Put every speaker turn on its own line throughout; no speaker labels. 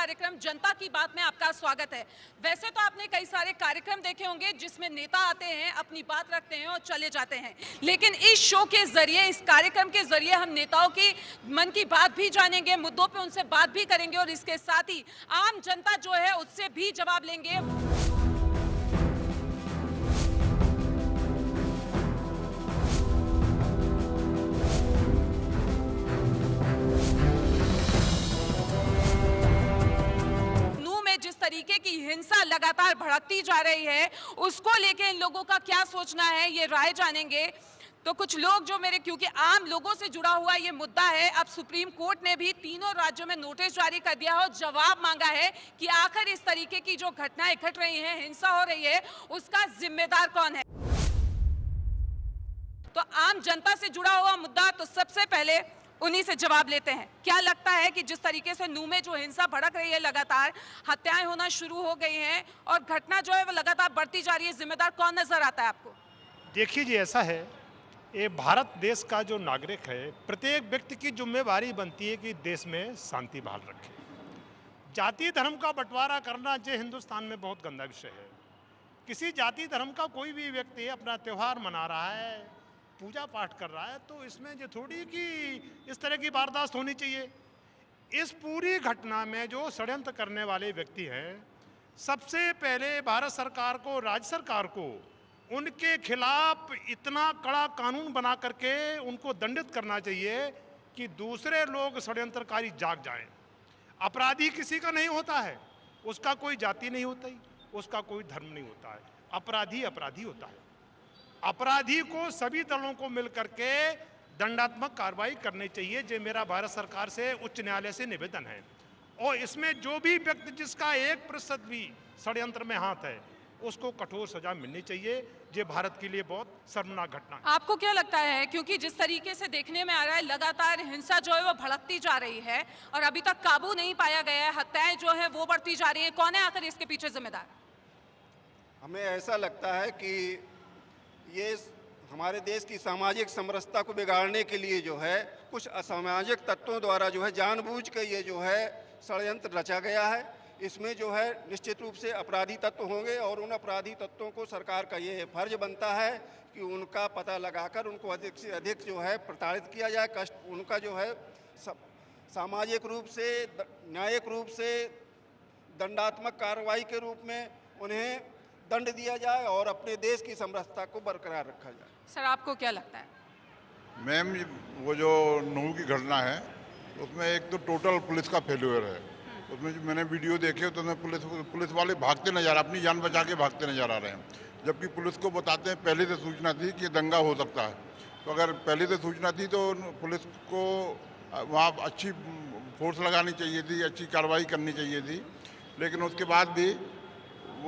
कार्यक्रम जनता की बात में आपका स्वागत है। वैसे तो आपने कई सारे कार्यक्रम देखे होंगे जिसमें नेता आते हैं, अपनी बात रखते हैं और चले जाते हैं, लेकिन इस शो के जरिए, इस कार्यक्रम के जरिए हम नेताओं की मन की बात भी जानेंगे, मुद्दों पे उनसे बात भी करेंगे और इसके साथ ही आम जनता जो है उससे भी जवाब लेंगे। तरीके की हिंसा लगातार भड़कती जा रही है, उसको लेके इन लोगों का क्या सोचना है, ये राय जानेंगे। तो कुछ लोग जो मेरे, क्योंकि आम लोगों से जुड़ा हुआ ये मुद्दा है, अब सुप्रीम कोर्ट ने भी तीनों राज्यों में नोटिस जारी कर दिया और जवाब मांगा है कि आखिर इस तरीके की जो घटनाएं घट रही हैं, हिंसा हो रही है, उसका जिम्मेदार कौन है। तो आम जनता से जुड़ा हुआ मुद्दा, तो सबसे पहले उन्हीं से जवाब लेते हैं। क्या लगता है कि जिस तरीके से नूह में जो हिंसा भड़क रही है, लगातार हत्याएं होना शुरू हो गई हैं और घटना जो है वो लगातार बढ़ती जा रही है, जिम्मेदार कौन नजर आता है आपको?
देखिए जी, ऐसा है, ये भारत देश का जो नागरिक है, प्रत्येक व्यक्ति की जिम्मेवारी बनती है कि देश में शांति बहाल रखे। जाति धर्म का बंटवारा करना जो हिंदुस्तान में बहुत गंदा विषय है। किसी जाति धर्म का कोई भी व्यक्ति अपना त्यौहार मना रहा है, पूजा पाठ कर रहा है, तो इसमें जो थोड़ी कि इस तरह की बर्दाश्त होनी चाहिए। इस पूरी घटना में जो षड्यंत्र करने वाले व्यक्ति हैं, सबसे पहले भारत सरकार को, राज्य सरकार को उनके खिलाफ इतना कड़ा कानून बना करके उनको दंडित करना चाहिए कि दूसरे लोग षड्यंत्रकारी जाग जाएं। अपराधी किसी का नहीं होता है, उसका कोई जाति नहीं होती, उसका कोई धर्म नहीं होता है। अपराधी अपराधी होता है। अपराधी को सभी दलों को मिलकर के दंडात्मक कार्रवाई करनी चाहिए। जो मेरा भारत सरकार से, उच्च न्यायालय से निवेदन है। और इसमें जो भी व्यक्ति जिसका 1% भी षड्यंत्र में हाथ है, उसको कठोर सजा मिलनी चाहिए। ये भारत के लिए बहुत शर्मनाक घटना है।
आपको क्या लगता है, क्योंकि जिस तरीके से देखने में आ रहा है, लगातार हिंसा जो है वो भड़कती जा रही है और अभी तक काबू नहीं पाया गया है, हत्याएं जो है वो बढ़ती जा रही है, कौन है आखिर इसके पीछे जिम्मेदार?
हमें ऐसा लगता है कि ये हमारे देश की सामाजिक समरसता को बिगाड़ने के लिए जो है कुछ असामाजिक तत्वों द्वारा जो है जानबूझ कर ये जो है षड्यंत्र रचा गया है। इसमें जो है निश्चित रूप से अपराधी तत्व होंगे और उन अपराधी तत्वों को सरकार का ये फर्ज बनता है कि उनका पता लगाकर उनको अधिक से अधिक जो है प्रताड़ित किया जाए, कष्ट उनका जो है सामाजिक रूप से, न्यायिक रूप से, दंडात्मक कार्रवाई के रूप में उन्हें दंड दिया जाए और अपने देश की समरसता को बरकरार रखा जाए।
सर, आपको क्या लगता है?
मैम, वो जो नूह की घटना है उसमें एक तो टोटल पुलिस का फेल्यूर है। उसमें जो मैंने वीडियो देखे तो उसमें पुलिस वाले भागते नजर, अपनी जान बचा के भागते नजर आ रहे हैं, जबकि पुलिस को बताते हैं पहले से सूचना थी कि दंगा हो सकता है। तो अगर पहले से सूचना थी तो पुलिस को वहाँ अच्छी फोर्स लगानी चाहिए थी, अच्छी कार्रवाई करनी चाहिए थी, लेकिन उसके बाद भी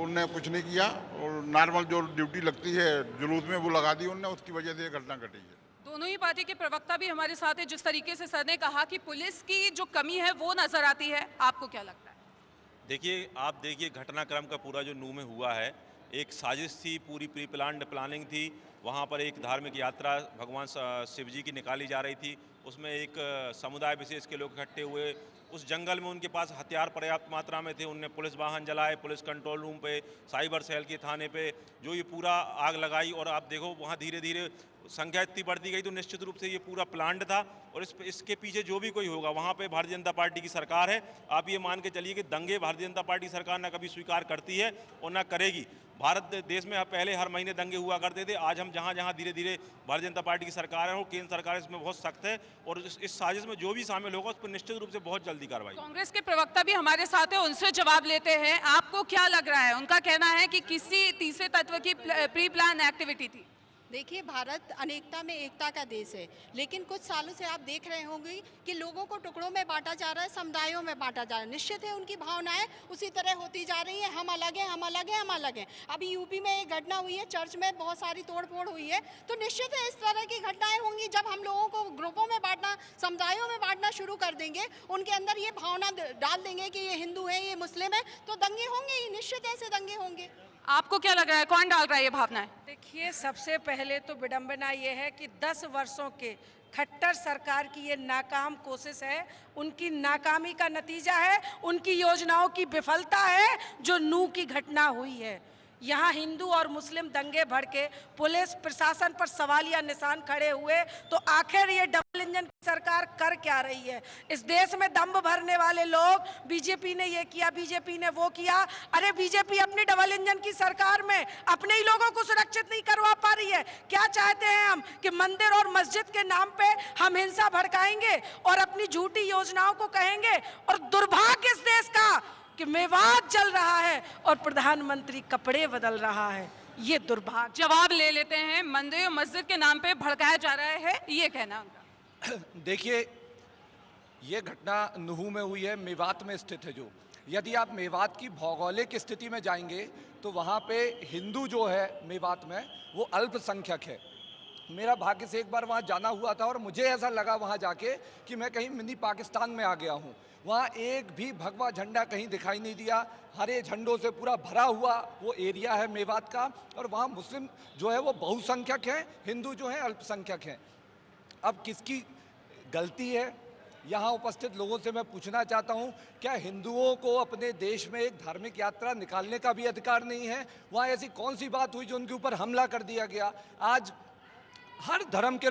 उनने कुछ नहीं किया और नॉर्मल जो ड्यूटी लगती है जुलूस में वो लगा दी उनने, उसकी वजह से ये घटना घटी है।
दोनों ही पार्टी के प्रवक्ता भी हमारे साथ है। जिस तरीके से सर ने कहा कि पुलिस की जो कमी है वो नजर आती है, आपको क्या लगता है?
देखिए, आप देखिए घटनाक्रम का पूरा जो नूह में हुआ है, एक साजिश थी, पूरी प्री प्लान्ड प्लानिंग थी। वहाँ पर एक धार्मिक यात्रा भगवान शिव जी की निकाली जा रही थी, उसमें एक समुदाय विशेष के लोग इकट्ठे हुए। उस जंगल में उनके पास हथियार पर्याप्त मात्रा में थे, उनने पुलिस वाहन जलाए, पुलिस कंट्रोल रूम पे, साइबर सेल के थाने पे जो ये पूरा आग लगाई। और आप देखो वहाँ धीरे धीरे संख्या इतनी बढ़ती गई, तो निश्चित रूप से ये पूरा प्लान्ड था। और इसके पीछे जो भी कोई होगा, वहाँ पे भारतीय जनता पार्टी की सरकार है। आप ये मान के चलिए कि दंगे भारतीय जनता पार्टी सरकार ना कभी स्वीकार करती है और ना करेगी। भारत देश में पहले हर महीने दंगे हुआ करते थे, आज हम जहाँ जहाँ धीरे धीरे भारतीय जनता पार्टी की सरकार है, वो केंद्र सरकार इसमें बहुत सख्त है और इस साजिश में जो भी शामिल होगा उस पर निश्चित रूप से बहुत जल्दी कार्रवाई।
कांग्रेस के प्रवक्ता भी हमारे साथ है, उनसे जवाब लेते हैं। आपको क्या लग रहा है? उनका कहना है कि किसी तीसरे तत्व की प्री प्लान एक्टिविटी थी।
देखिए, भारत अनेकता में एकता का देश है, लेकिन कुछ सालों से आप देख रहे होंगे कि लोगों को टुकड़ों में बांटा जा रहा है, समुदायों में बांटा जा रहा है। निश्चित है उनकी भावनाएं उसी तरह होती जा रही हैं, हम अलग हैं, हम अलग हैं, हम अलग हैं। अभी यूपी में एक घटना हुई है, चर्च में बहुत सारी तोड़फोड़ हुई है, तो निश्चित है इस तरह की घटनाएं होंगी। जब हम लोगों को ग्रुपों में बांटना, समुदायों में बांटना शुरू कर देंगे, उनके अंदर ये भावना डाल देंगे कि ये हिंदू है, ये मुस्लिम है, तो दंगे होंगे ही, निश्चित ऐसे दंगे होंगे।
आपको क्या लग रहा है, कौन डाल रहा है ये भावनाएं?
देखिए, सबसे पहले तो विडंबना ये है कि 10 वर्षों के खट्टर सरकार की ये नाकाम कोशिश है, उनकी नाकामी का नतीजा है, उनकी योजनाओं की विफलता है जो नूह की घटना हुई है। यहाँ हिंदू और मुस्लिम दंगे भड़के, पुलिस प्रशासन पर सवालिया निशान खड़े हुए, तो आखिर ये डबल इंजन की सरकार कर क्या रही है? इस देश में दंभ भरने वाले लोग, बीजेपी ने ये किया, बीजेपी ने वो किया। अरे बीजेपी अपनी डबल इंजन की सरकार में अपने ही लोगों को सुरक्षित नहीं करवा पा रही है। क्या चाहते हैं हम कि मंदिर और मस्जिद के नाम पे हम हिंसा भड़काएंगे और अपनी झूठी योजनाओं को कहेंगे? और दुर्भाग्य इस देश का कि मेवात चल रहा है और प्रधानमंत्री कपड़े बदल रहा है। ये दुर्भाग्य।
जवाब ले लेते हैं। मंदिर और मस्जिद के नाम पे भड़काया जा रहा है, ये कहना उनका।
देखिए, ये घटना नुहू में हुई है, मेवात में स्थित है। जो यदि आप मेवात की भौगोलिक स्थिति में जाएंगे तो वहाँ पे हिंदू जो है मेवात में वो अल्पसंख्यक है। मेरा भाग्य से एक बार वहाँ जाना हुआ था और मुझे ऐसा लगा वहाँ जाके कि मैं कहीं मिनी पाकिस्तान में आ गया हूँ। वहाँ एक भी भगवा झंडा कहीं दिखाई नहीं दिया, हरे झंडों से पूरा भरा हुआ वो एरिया है मेवात का। और वहाँ मुस्लिम जो है वो बहुसंख्यक हैं, हिंदू जो हैं अल्पसंख्यक हैं। अब किसकी गलती है? यहाँ उपस्थित लोगों से मैं पूछना चाहता हूँ, क्या हिंदुओं को अपने देश में एक धार्मिक यात्रा निकालने का भी अधिकार नहीं है? वहाँ ऐसी कौन सी बात हुई जो उनके ऊपर हमला कर दिया गया? आज हर धर्म के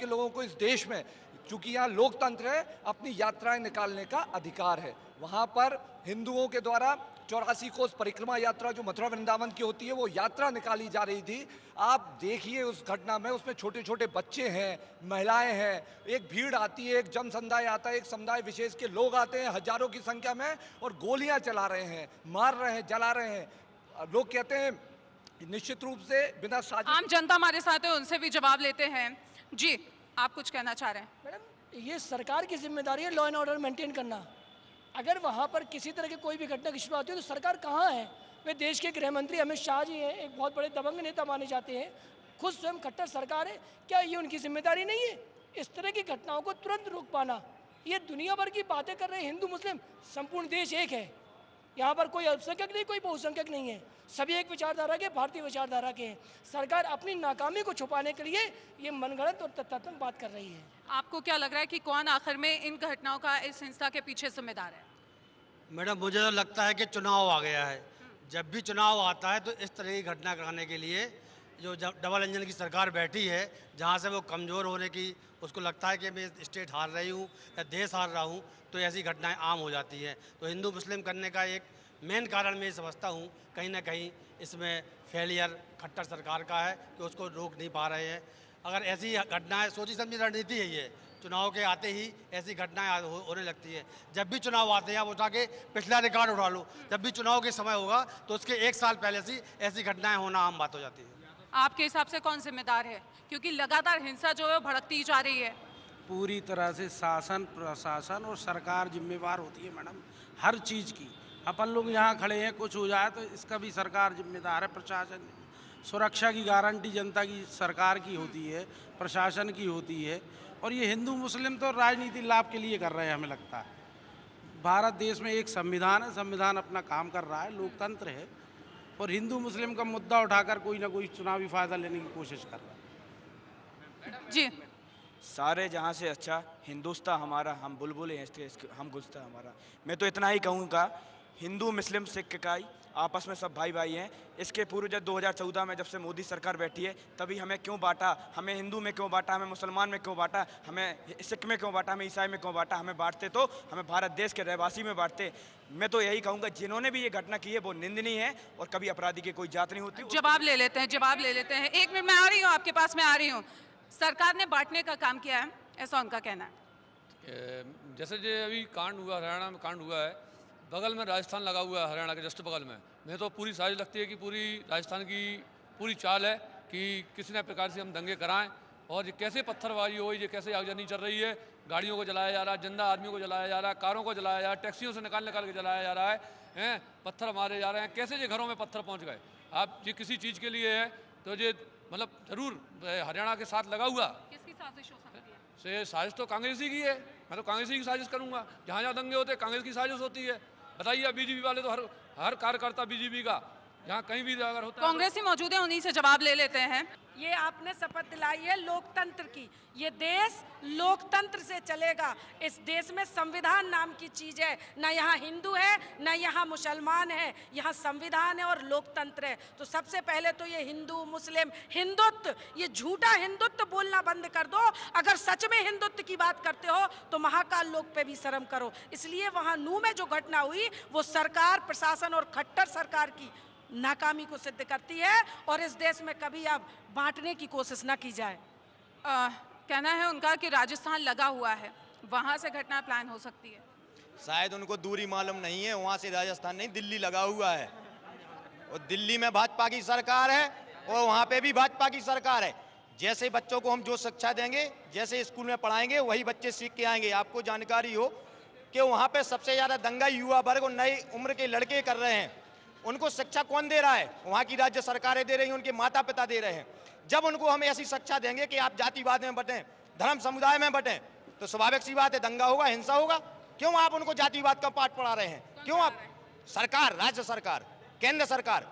लोगों को इस देश में, चूंकि यहाँ लोकतंत्र है, अपनी यात्राएं निकालने का अधिकार है। वहाँ पर हिंदुओं के द्वारा 84 कोस परिक्रमा यात्रा जो मथुरा वृंदावन की होती है, वो यात्रा निकाली जा रही थी। आप देखिए उस घटना में, उसमें छोटे छोटे बच्चे हैं, महिलाएं हैं, एक भीड़ आती है, एक जन समुदाय आता है, एक समुदाय विशेष के लोग आते हैं हजारों की संख्या में और गोलियां चला रहे हैं, मार रहे हैं, जला रहे हैं। लोग कहते हैं निश्चित रूप से बिना साजिश।
आम जनता हमारे साथ है, उनसे भी जवाब लेते हैं। जी, आप कुछ कहना चाह रहे हैं?
मैडम, ये सरकार की जिम्मेदारी है लॉ एंड ऑर्डर मेंटेन करना। अगर वहाँ पर किसी तरह की कोई भी घटना की शुरुआत होती है तो सरकार कहाँ है? वे देश के गृह मंत्री अमित शाह जी हैं, एक बहुत बड़े दबंग नेता माने जाते हैं, खुद स्वयं खट्टर सरकार है। क्या ये उनकी जिम्मेदारी नहीं है इस तरह की घटनाओं को तुरंत रोक पाना? ये दुनिया भर की बातें कर रहे हैं हिंदू मुस्लिम, संपूर्ण देश एक है। यहाँ पर कोई अल्पसंख्यक नहीं, कोई बहुसंख्यक नहीं है, सभी एक विचारधारा के, भारतीय विचारधारा के हैं। सरकार अपनी नाकामी को छुपाने के लिए ये मनगढ़ंत और तथ्यात्मक बात कर रही है।
आपको क्या लग रहा है कि कौन आखिर में इन घटनाओं का, इस हिंसा के पीछे जिम्मेदार है?
मैडम, मुझे तो लगता है कि चुनाव आ गया है। जब भी चुनाव आता है तो इस तरह की घटना कराने के लिए जो डबल इंजन की सरकार बैठी है, जहाँ से वो कमज़ोर होने की उसको लगता है कि मैं स्टेट हार रही हूँ या देश हार रहा हूँ, तो ऐसी घटनाएं आम हो जाती हैं। तो हिंदू मुस्लिम करने का एक मेन कारण मैं समझता हूँ कहीं ना कहीं इसमें फेलियर खट्टर सरकार का है कि उसको रोक नहीं पा रहे हैं। अगर ऐसी घटनाएं, सोची समझी रणनीति है ये, चुनाव के आते ही ऐसी घटनाएं होने लगती है। जब भी चुनाव आते हैं, आप उठा के पिछला रिकॉर्ड उठा लो, जब भी चुनाव के समय होगा तो उसके 1 साल पहले से ऐसी घटनाएं होना आम बात हो जाती है।
आपके हिसाब से कौन जिम्मेदार है? क्योंकि लगातार हिंसा जो है भड़कती जा रही है।
पूरी तरह से शासन, प्रशासन और सरकार जिम्मेवार होती है मैडम, हर चीज़ की। अपन लोग यहाँ खड़े हैं, कुछ हो जाए तो इसका भी सरकार जिम्मेदार है। प्रशासन, सुरक्षा की गारंटी जनता की, सरकार की होती है, प्रशासन की होती है। और ये हिंदू मुस्लिम तो राजनीति लाभ के लिए कर रहे हैं, हमें लगता है। भारत देश में एक संविधान है, संविधान अपना काम कर रहा है, लोकतंत्र है, और हिंदू मुस्लिम का मुद्दा उठाकर कोई ना कोई चुनावी फायदा लेने की कोशिश कर रहा है।
जी,
सारे जहाँ से अच्छा हिंदुस्तान हमारा, हम बुलबुल हैं, हम गुलस्ता हमारा। मैं तो इतना ही कहूँगा, हिंदू मुस्लिम सिख इकाई, आपस में सब भाई भाई हैं। इसके पूर्व जब 2014 में जब से मोदी सरकार बैठी है, तभी हमें क्यों बांटा? हमें हिंदू में क्यों बांटा? हमें मुसलमान में क्यों बांटा? हमें सिख में क्यों बांटा? हमें ईसाई में क्यों बांटा? हमें बांटते तो हमें भारत देश के रहवासी में बांटते। मैं तो यही कहूँगा, जिन्होंने भी ये घटना की है वो निंदनीय है, और कभी अपराधी की कोई जात नहीं होती।
जवाब ले लेते हैं, जवाब ले लेते हैं। 1 मिनट में आ रही हूँ, आपके पास में आ रही हूँ। सरकार ने बांटने का काम किया है, ऐसा उनका कहना है।
जैसे जो अभी कांड हुआ, हरियाणा में कांड हुआ है, बगल में राजस्थान लगा हुआ है, हरियाणा के जस्ट बगल में। मैं तो पूरी साजिश लगती है कि पूरी राजस्थान की पूरी चाल है कि किसी न प्रकार से हम दंगे कराएं। और ये कैसे पत्थरबाजी हो, ये कैसे आगजनी चल रही है, गाड़ियों को जलाया जा रहा है, जिंदा आदमियों को जलाया जा रहा है, कारों को जलाया जा रहा है, टैक्सियों से निकाल के जलाया जा रहा है, पत्थर मारे जा रहे हैं। कैसे ये घरों में पत्थर पहुँच गए? आप ये किसी चीज़ के लिए है तो ये मतलब जरूर हरियाणा के साथ लगा हुआ।
किसकी साजिश हो सकती है?
से साजिश तो कांग्रेसी की है, मैं तो कांग्रेसी की साजिश करूंगा। जहाँ जहाँ दंगे होते हैं कांग्रेस की साजिश होती है। बताइए, बीजेपी वाले तो हर कार्यकर्ता बीजेपी का यहाँ कहीं भी अगर होता है
कांग्रेसी मौजूद है, उन्हीं से जवाब ले लेते हैं।
ये आपने शपथ दिलाई है लोकतंत्र की, ये देश लोकतंत्र से चलेगा। इस देश में संविधान नाम की चीज है, ना यहाँ हिंदू है ना यहाँ मुसलमान है, यहाँ संविधान है और लोकतंत्र है। तो सबसे पहले तो ये हिंदू मुस्लिम हिंदुत्व, ये झूठा हिंदुत्व बोलना बंद कर दो। अगर सच में हिंदुत्व की बात करते हो तो महाकाल लोक पे भी शर्म करो। इसलिए वहाँ नूह में जो घटना हुई वो सरकार, प्रशासन और खट्टर सरकार की नाकामी को सिद्ध करती है और इस देश में कभी अब बांटने की कोशिश न की जाए।
कहना है उनका कि राजस्थान लगा हुआ है, वहां से घटना प्लान हो सकती है।
शायद उनको दूरी मालूम नहीं है, वहां से राजस्थान नहीं दिल्ली लगा हुआ है और दिल्ली में भाजपा की सरकार है और वहां पे भी भाजपा की सरकार है। जैसे बच्चों को हम जो शिक्षा देंगे, जैसे स्कूल में पढ़ाएंगे, वही बच्चे सीख के आएंगे। आपको जानकारी हो कि वहां पे सबसे ज्यादा दंगा युवा वर्ग और नई उम्र के लड़के कर रहे हैं। उनको शिक्षा कौन दे रहा है? वहाँ की राज्य सरकारें दे रही हैं, उनके माता पिता दे रहे हैं। जब उनको हम ऐसी शिक्षा देंगे कि आप जातिवाद में बटें, धर्म समुदाय में बटें, तो स्वाभाविक सी बात है दंगा होगा, हिंसा होगा। क्यों आप उनको जातिवाद का पाठ पढ़ा रहे हैं? क्यों आप? सरकार, राज्य सरकार, केंद्र सरकार,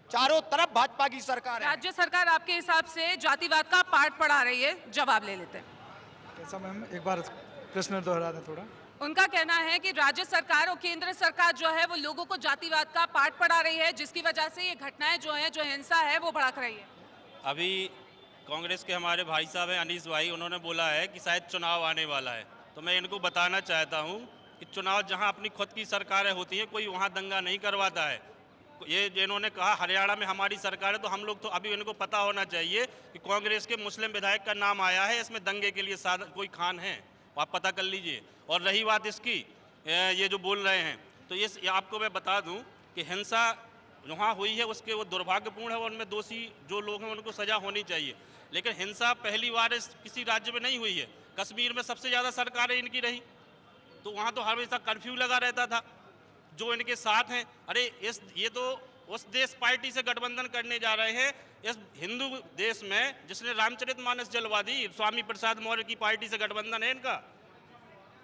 चारों तरफ भाजपा की सरकार है।
राज्य सरकार आपके हिसाब से जातिवाद का पाठ पढ़ा रही है, जवाब ले लेते हैं।
कैसा मैम, एक बार प्रश्न दोहरा दें थोड़ा।
उनका कहना है कि राज्य सरकार और केंद्र सरकार जो है वो लोगों को जातिवाद का पाठ पढ़ा रही है, जिसकी वजह से ये घटनाएं जो हैं, जो हिंसा है वो भड़क रही है।
अभी कांग्रेस के हमारे भाई साहब हैं अनीस भाई, उन्होंने बोला है कि शायद चुनाव आने वाला है। तो मैं इनको बताना चाहता हूँ कि चुनाव जहाँ अपनी खुद की सरकारें होती हैं, कोई वहाँ दंगा नहीं करवाता है। ये जिन्होंने कहा हरियाणा में हमारी सरकार है, तो हम लोग तो अभी इनको पता होना चाहिए कि कांग्रेस के मुस्लिम विधायक का नाम आया है, इसमें दंगे के लिए कोई खान है, आप पता कर लीजिए। और रही बात इसकी, ये जो बोल रहे हैं, तो ये आपको मैं बता दूं कि हिंसा वहाँ हुई है उसके वो दुर्भाग्यपूर्ण है और उनमें दोषी जो लोग हैं उनको सजा होनी चाहिए। लेकिन हिंसा पहली बार किसी राज्य में नहीं हुई है। कश्मीर में सबसे ज़्यादा सरकारें इनकी रही, तो वहाँ तो हमेशा कर्फ्यू लगा रहता था। जो इनके साथ हैं, अरे ये तो उस देश पार्टी से गठबंधन करने जा रहे हैं, इस हिंदू देश में जिसने रामचरितमानस जलवा दी, स्वामी प्रसाद मौर्य की पार्टी से गठबंधन है इनका।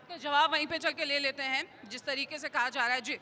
तो जवाब वहीं पे चल के ले लेते हैं, जिस तरीके से कहा जा रहा है। जी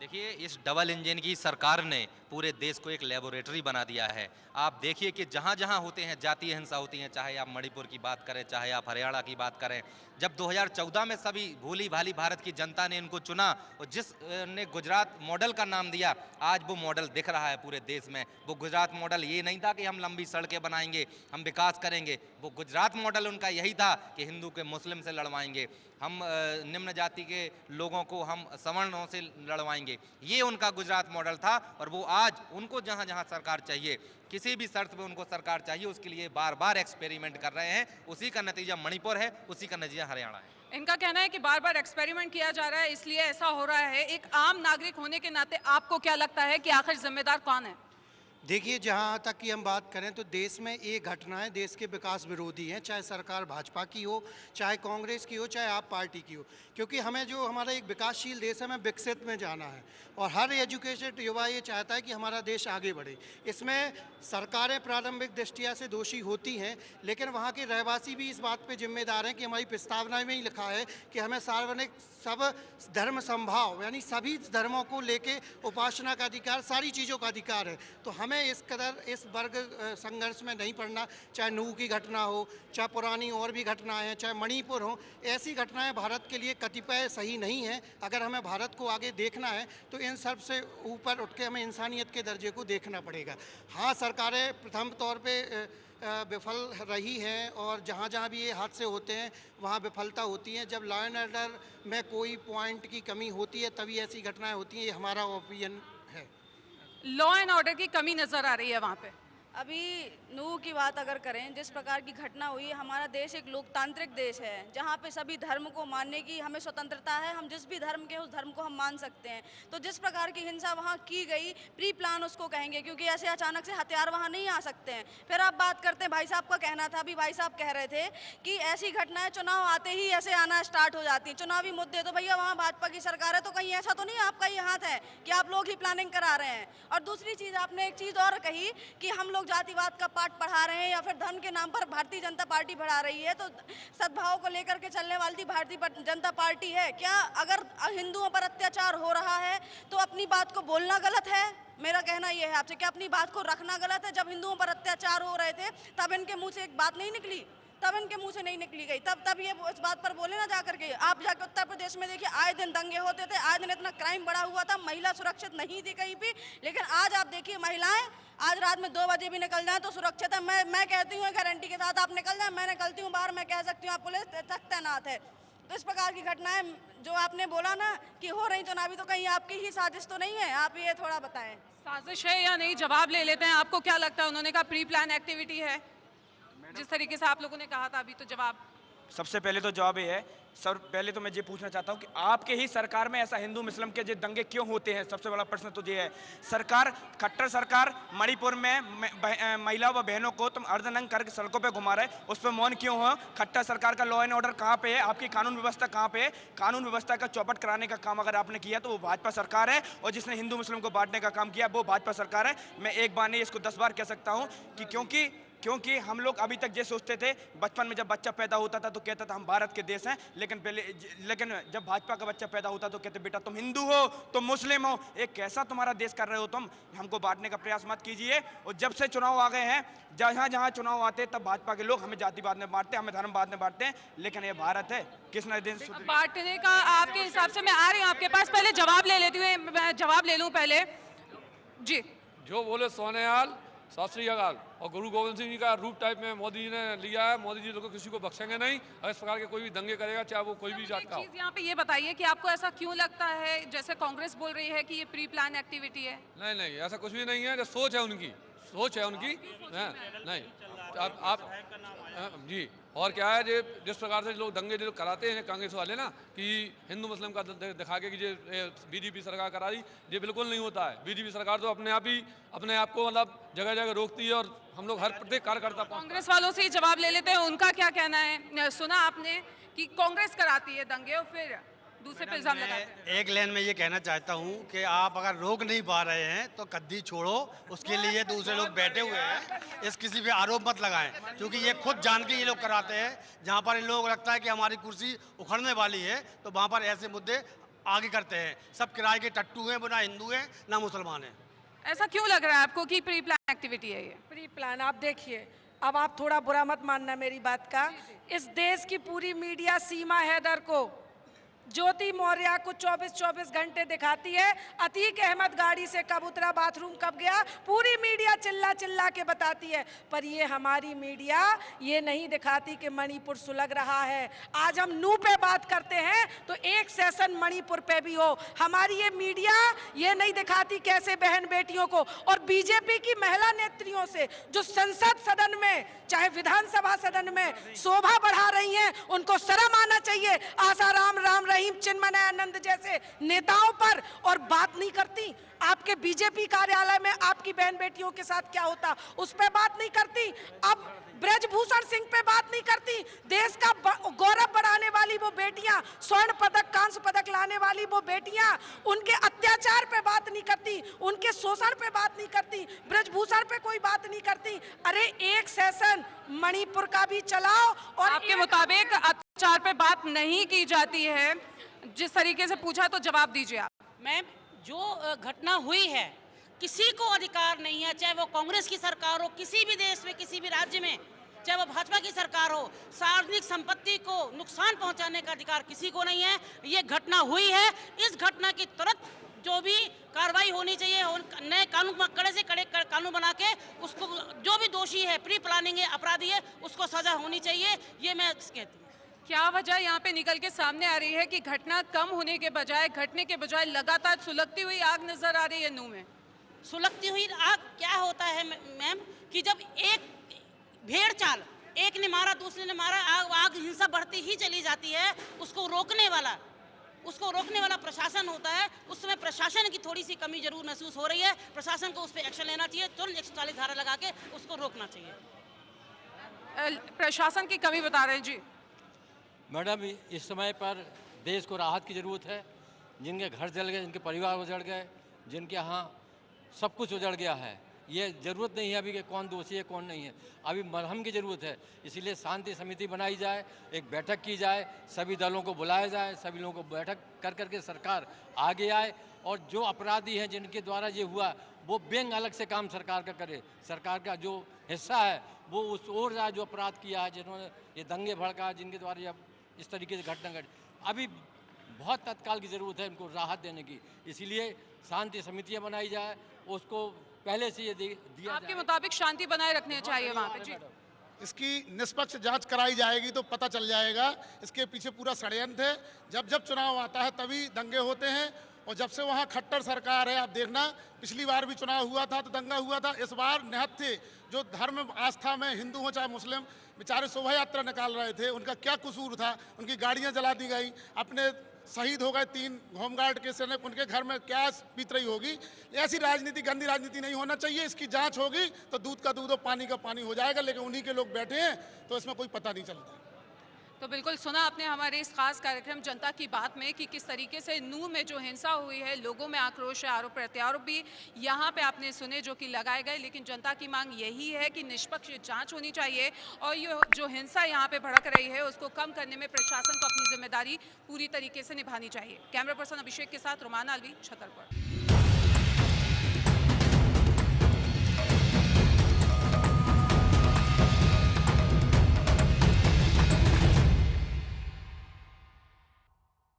देखिए, इस डबल इंजन की सरकार ने पूरे देश को एक लेबोरेटरी बना दिया है। आप देखिए कि जहाँ जहाँ होते हैं जातीय हिंसा होती है, चाहे आप मणिपुर की बात करें, चाहे आप हरियाणा की बात करें। जब 2014 में सभी भोली भाली भारत की जनता ने इनको चुना और जिस ने गुजरात मॉडल का नाम दिया, आज वो मॉडल दिख रहा है पूरे देश में। वो गुजरात मॉडल ये नहीं था कि हम लंबी सड़कें बनाएंगे, हम विकास करेंगे। वो गुजरात मॉडल उनका यही था कि हिंदू के मुस्लिम से लड़वाएंगे, हम निम्न जाति के लोगों को हम सवर्णों से लड़वाएंगे। ये उनका गुजरात मॉडल था और वो आज उनको जहाँ जहाँ सरकार चाहिए, किसी भी शर्त पे उनको सरकार चाहिए, उसके लिए बार बार एक्सपेरिमेंट कर रहे हैं। उसी का नतीजा मणिपुर है, उसी का नतीजा हरियाणा है।
इनका कहना है कि बार बार एक्सपेरिमेंट किया जा रहा है, इसलिए ऐसा हो रहा है। एक आम नागरिक होने के नाते आपको क्या लगता है कि आखिर जिम्मेदार कौन है?
देखिए, जहाँ तक कि हम बात करें तो देश में ये घटनाएं देश के विकास विरोधी हैं, चाहे सरकार भाजपा की हो, चाहे कांग्रेस की हो, चाहे आप पार्टी की हो। क्योंकि हमें जो हमारा एक विकासशील देश है, हमें विकसित में जाना है और हर एजुकेटेड युवा ये चाहता है कि हमारा देश आगे बढ़े। इसमें सरकारें प्रारंभिक दृष्टिया से दोषी होती हैं, लेकिन वहाँ के रहवासी भी इस बात पर जिम्मेदार हैं कि हमारी प्रस्तावना में ही लिखा है कि हमें सार्वजनिक सब धर्म संभाव, यानी सभी धर्मों को लेके उपासना का अधिकार, सारी चीज़ों का अधिकार है। तो हमें इस कदर इस वर्ग संघर्ष में नहीं पड़ना। चाहे नूह की घटना हो, चाहे पुरानी और भी घटनाएं हैं, चाहे मणिपुर हो, ऐसी घटनाएं भारत के लिए कतिपय सही नहीं है। अगर हमें भारत को आगे देखना है तो इन सब से ऊपर उठ के हमें इंसानियत के दर्जे को देखना पड़ेगा। हाँ, सरकारें प्रथम तौर पे विफल रही हैं और जहाँ जहाँ भी ये हादसे होते हैं वहाँ विफलता होती है। जब लॉ एंड ऑर्डर में कोई पॉइंट की कमी होती है तभी ऐसी घटनाएं होती हैं, ये हमारा ओपिनियन है।
लॉ एंड ऑर्डर की कमी नजर आ रही है वहाँ पे।
अभी नूह की बात अगर करें, जिस प्रकार की घटना हुई, हमारा देश एक लोकतांत्रिक देश है जहाँ पे सभी धर्म को मानने की हमें स्वतंत्रता है। हम जिस भी धर्म के उस धर्म को हम मान सकते हैं। तो जिस प्रकार की हिंसा वहाँ की गई, प्री प्लान उसको कहेंगे, क्योंकि ऐसे अचानक से हथियार वहाँ नहीं आ सकते हैं। फिर आप बात करते हैं, भाई साहब का कहना था, अभी भाई साहब कह रहे थे कि ऐसी घटनाएं चुनाव आते ही ऐसे आना स्टार्ट हो जाती हैं, चुनावी मुद्दे। तो भैया वहाँ भाजपा की सरकार है, तो कहीं ऐसा तो नहीं आपका ये हाथ है कि आप लोग ही प्लानिंग करा रहे हैं। और दूसरी चीज़, आपने एक चीज़ और कही कि हम लोग जातिवाद का पाठ पढ़ा रहे हैं या फिर धन के नाम पर भारतीय जनता पार्टी बढ़ा रही है। तो सद्भाव को लेकर के चलने वाली भारतीय जनता पार्टी है क्या? अगर हिंदुओं पर अत्याचार हो रहा है तो अपनी बात को बोलना गलत है? मेरा कहना ये है आपसे कि अपनी बात को रखना गलत है। जब हिंदुओं पर अत्याचार हो रहे थे तब इनके मुंह से एक बात नहीं निकली, तब इनके मुंह से नहीं निकली गई, तब ये इस बात पर बोले ना जाकर के। आप जाकर उत्तर प्रदेश में देखिए, आए दिन दंगे होते थे, आए दिन इतना क्राइम बढ़ा हुआ था, महिला सुरक्षित नहीं थी कहीं भी। लेकिन आज आप देखिए, महिलाएं आज रात में 2 बजे भी निकल जाए तो सुरक्षित है। मैं कहती हूँ गारंटी के साथ आप निकल जाए, मैं निकलती हूँ बाहर, मैं कह सकती हूँ आप पुलिस तक तैनात है। तो इस प्रकार की घटनाएं जो आपने बोला ना कि हो रही चुनावी, तो कहीं आपकी ही साजिश तो नहीं है? आप ये थोड़ा बताएं,
साजिश है या नहीं, जवाब ले लेते हैं। आपको क्या लगता है? उन्होंने कहा प्री प्लान एक्टिविटी है, जिस तरीके से आप लोगों ने कहा था अभी, तो जवाब।
सबसे पहले तो जवाब ये है सर, पहले तो मैं ये पूछना चाहता हूँ कि आपके ही सरकार में ऐसा हिंदू मुस्लिम के जो दंगे क्यों होते हैं? सबसे बड़ा प्रश्न तो ये है। सरकार, खट्टर सरकार मणिपुर में महिला व बहनों को तुम अर्धनंग करके सड़कों पे घुमा रहे, उस पर मौन क्यों हो? खट्टर सरकार का लॉ एंड ऑर्डर कहाँ पे है? आपकी कानून व्यवस्था कहाँ पे है? कानून व्यवस्था का चौपट कराने का काम अगर आपने किया तो वो भाजपा सरकार है, और जिसने हिंदू मुस्लिम को बांटने का काम किया वो भाजपा सरकार है। मैं एक बार नहीं, इसको 10 बार कह सकता हूँ कि क्योंकि हम लोग अभी तक ये सोचते थे, बचपन में जब बच्चा पैदा होता था तो कहता था हम भारत के देश हैं, लेकिन जब भाजपा का बच्चा पैदा होता तो कहते बेटा तुम हिंदू हो, तुम मुस्लिम हो, एक कैसा तुम्हारा देश कर रहे हो तुम, हमको बांटने का प्रयास मत कीजिए। और जब से चुनाव आ गए हैं, जहाँ जहाँ चुनाव आते तब भाजपा के लोग हमें जातिवाद में बांटते हैं, हमें धर्मवाद में बांटते हैं, लेकिन ये भारत है, किसने दिन
बांटने का आपके हिसाब से? मैं आ रही हूँ आपके पास, पहले जवाब ले लेती हूँ, मैं जवाब ले लूँ पहले जी।
जो बोले सोनेयाल सत श्री अकाल, और गुरु गोविंद सिंह जी का रूप टाइप में मोदी जी ने लिया है। मोदी जी तो किसी को बख्शेंगे नहीं, और इस प्रकार के कोई भी दंगे करेगा चाहे वो कोई भी जात का हो।
यहाँ पे ये बताइए कि आपको ऐसा क्यों लगता है, जैसे कांग्रेस बोल रही है कि ये प्री प्लान एक्टिविटी है?
नहीं नहीं, ऐसा कुछ भी नहीं है, जो सोच है उनकी, सोच है उनकी नहीं। आप जी, और क्या है, जिस प्रकार से लोग दंगे जो कराते हैं कांग्रेस वाले ना, कि हिंदू मुस्लिम का दिखा के कि ये बीजेपी सरकार करा दी, ये बिल्कुल नहीं होता है। बीजेपी सरकार तो अपने आप को मतलब जगह जगह रोकती है, और हम लोग हर प्रत्येक कार्यकर्ता।
कांग्रेस वालों से ही जवाब ले लेते हैं, उनका क्या कहना है? सुना आपने कि कांग्रेस कराती है दंगे और फिर दूसरे पे इल्जाम लगाते हैं।
एक लाइन में ये कहना चाहता हूँ कि आप अगर रोक नहीं पा रहे हैं तो कद्दी छोड़ो, उसके लिए दूसरे लोग बैठे हुए हैं, इस किसी पे आरोप मत लगाएं, क्योंकि ये खुद जान के ये लोग कराते हैं। जहाँ पर इन लोगों को लगता है कि हमारी कुर्सी उखड़ने वाली है तो वहाँ पर ऐसे मुद्दे आगे करते हैं। सब किराए के टट्टू हैं, वो ना हिंदू हैं ना मुसलमान हैं।
ऐसा क्यों लग रहा है आपको कि प्री प्लान एक्टिविटी है ये?
प्री प्लान, आप देखिए, अब आप थोड़ा बुरा मत मानना मेरी बात का। इस देश की पूरी मीडिया सीमा हैदर को, ज्योति मौर्य को 24-24 घंटे दिखाती है। अतीक अहमद गाड़ी से कब उतरा, बाथरूम कब गया, पूरी मीडिया चिल्ला चिल्ला के बताती है। पर ये हमारी मीडिया ये नहीं दिखाती कि मणिपुर सुलग रहा है। आज हम नू पे बात करते हैं तो एक सेशन मणिपुर पे भी हो। हमारी ये मीडिया ये नहीं दिखाती कैसे बहन बेटियों को, और बीजेपी की महिला नेत्रियों से जो संसद सदन में चाहे विधानसभा सदन में शोभा बढ़ा रही हैं, उनको शर्म आना चाहिए। आसाराम, राम रहीम, चिन्मयानंद जैसे नेताओं पर, और बात नहीं करती। आपके बीजेपी कार्यालय में आपकी बहन बेटियों के साथ क्या होता उस पे बात नहीं करती। अब ब्रजभूषण सिंह पे बात नहीं करती। देश का गौरव बढ़ाने वाली वो बेटियां, स्वर्ण पदक, कांस्य पदक लाने वाली वो बेटियां, उनके अत्याचार पे बात नहीं करती, उनके शोषण पे बात नहीं करती, ब्रजभूषण पे कोई बात नहीं करती। अरे एक सेशन मणिपुर का भी चलाओ। और
आपके मुताबिक अत्याचार पे बात नहीं की जाती है, जिस तरीके से पूछा तो जवाब दीजिए आप।
मैम, जो घटना हुई है, किसी को अधिकार नहीं है, चाहे वो कांग्रेस की सरकार हो, किसी भी देश में, किसी भी राज्य में, चाहे वो भाजपा की सरकार हो, सार्वजनिक संपत्ति को नुकसान पहुंचाने का अधिकार किसी को नहीं है। ये घटना हुई है, इस घटना की तुरंत जो भी कार्रवाई होनी चाहिए, नए कानून, कड़े से कड़े कानून बना के उसको, जो भी दोषी है, प्री प्लानिंग है, अपराधी है, उसको सजा होनी चाहिए। ये मैं कहती हूँ।
क्या वजह यहाँ पे निकल के सामने आ रही है कि घटना कम होने के बजाय, घटने के बजाय लगातार सुलगती हुई आग नजर आ रही है नू में?
सुलगती हुई आग क्या होता है मैम, कि जब एक भेड़ चाल, एक ने मारा दूसरे ने मारा, आग हिंसा बढ़ती ही चली जाती है। उसको रोकने वाला प्रशासन होता है। उस समय प्रशासन की थोड़ी सी कमी जरूर महसूस हो रही है। प्रशासन को उस पर एक्शन लेना चाहिए, तुरंत 140 धारा लगा के उसको रोकना चाहिए।
प्रशासन की कमी बता रहे हैं जी।
मैडम, इस समय पर देश को राहत की ज़रूरत है। जिनके घर जल गए, जिनके परिवार उजड़ गए, जिनके यहाँ सब कुछ उजड़ गया है, ये ज़रूरत नहीं है अभी कि कौन दोषी है कौन नहीं है, अभी मरहम की ज़रूरत है। इसीलिए शांति समिति बनाई जाए, एक बैठक की जाए, सभी दलों को बुलाया जाए, सभी लोगों को बैठक कर करके सरकार आगे आए और जो अपराधी हैं जिनके द्वारा ये हुआ वो बेंग अलग से काम सरकार का करे। सरकार का जो हिस्सा है वो उस और जाए जो अपराध किया है, जिन्होंने ये दंगे भड़का, जिनके द्वारा ये इस तरीके से घटना घटी। अभी बहुत तत्काल की ज़रूरत है इनको राहत देने की, इसीलिए शांति समितियाँ बनाई जाए, उसको पहले से ये दिया
आपके मुताबिक शांति बनाए रखनी चाहिए वहाँ पे? जी,
इसकी निष्पक्ष जांच कराई जाएगी तो पता चल जाएगा इसके पीछे पूरा षड्यंत्र है। जब जब चुनाव आता है तभी दंगे होते हैं और जब से वहाँ खट्टर सरकार है, आप देखना पिछली बार भी चुनाव हुआ था तो दंगा हुआ था। इस बार निहत्थे थे जो धर्म आस्था में हिंदू हो चाहे मुस्लिम, बेचारे शोभा यात्रा निकाल रहे थे, उनका क्या कसूर था? उनकी गाड़ियाँ जला दी गई, अपने शहीद हो गए 3 होमगार्ड के सैनिक, उनके घर में क्या बीत रही होगी? ऐसी राजनीति, गंदी राजनीति नहीं होना चाहिए। इसकी जांच होगी तो दूध का दूध और पानी का पानी हो जाएगा, लेकिन उन्हीं के लोग बैठे हैं तो इसमें कोई पता नहीं चलता।
तो बिल्कुल सुना आपने हमारे इस खास कार्यक्रम जनता की बात में कि किस तरीके से नूह में जो हिंसा हुई है, लोगों में आक्रोश है, आरोप प्रत्यारोप भी यहाँ पे आपने सुने जो कि लगाए गए, लेकिन जनता की मांग यही है कि निष्पक्ष जांच होनी चाहिए और ये जो हिंसा यहाँ पे भड़क रही है उसको कम करने में प्रशासन को अपनी जिम्मेदारी पूरी तरीके से निभानी चाहिए। कैमरा पर्सन अभिषेक के साथ रुमान आलवी, छतरपुर।